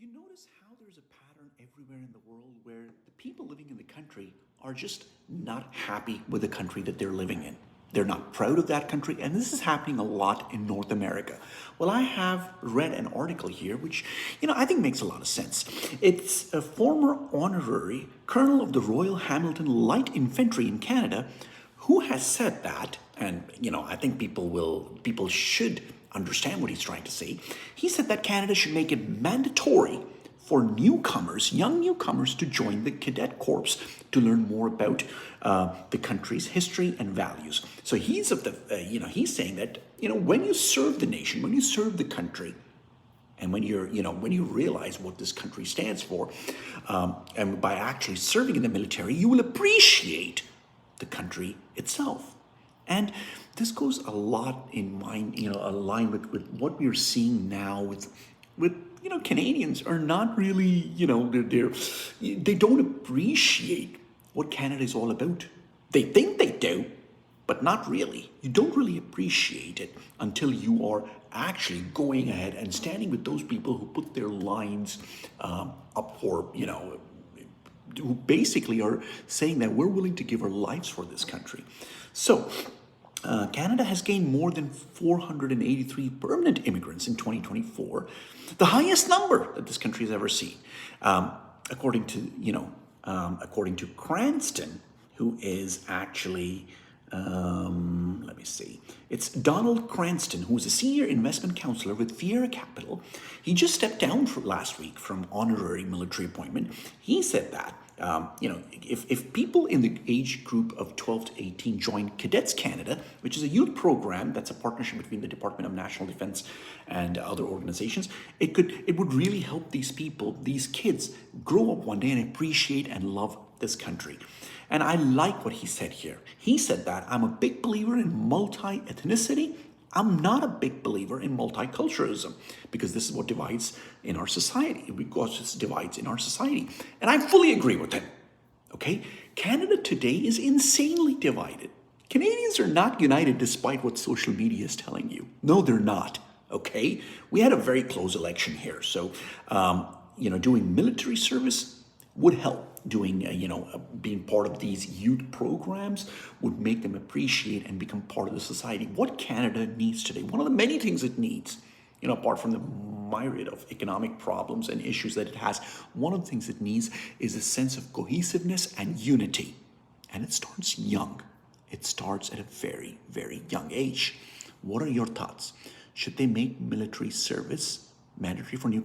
You notice how there's a pattern everywhere in the world where the people living in the country are just not happy with the country that they're living in. They're not proud of that country, and this is happening a lot in North America. Well, I have read an article here which, I think makes a lot of sense. It's a former honorary colonel of the Royal Hamilton Light Infantry in Canada who has said that, and I think people should understand what he's trying to say. He said that Canada should make it mandatory for newcomers, young newcomers, to join the cadet corps to learn more about the country's history and values. So he's he's saying that when you serve the nation, when you serve the country, and when when you realize what this country stands for, and by actually serving in the military, you will appreciate the country itself. And this goes a lot in line, with what we're seeing now with Canadians are not really, they don't appreciate what Canada is all about. They think they do, but not really. You don't really appreciate it until you are actually going ahead and standing with those people who put their lines up for, who basically are saying that we're willing to give our lives for this country. So Canada has gained more than 483 permanent immigrants in 2024, the highest number that this country has ever seen, according to Cranston, who is actually, let me see, it's Donald Cranston, who is a senior investment counselor with Fiera Capital. He just stepped down last week from honorary military appointment. He said that, if people in the age group of 12 to 18 join Cadets Canada, which is a youth program that's a partnership between the Department of National Defense and other organizations, it would really help these people, these kids, grow up one day and appreciate and love this country. And I like what he said here. He said that I'm a big believer in multi-ethnicity. I'm not a big believer in multiculturalism, because this is what divides in our society. Because this divides in our society. And I fully agree with him. Okay? Canada today is insanely divided. Canadians are not united despite what social media is telling you. No, they're not. Okay? We had a very close election here. So, doing military service would help. Doing, being part of these youth programs would make them appreciate and become part of the society. What Canada needs today, one of the many things it needs, apart from the myriad of economic problems and issues that it has, one of the things it needs is a sense of cohesiveness and unity. And it starts young. It starts at a very, very young age. What are your thoughts? Should they make military service mandatory for newcomers?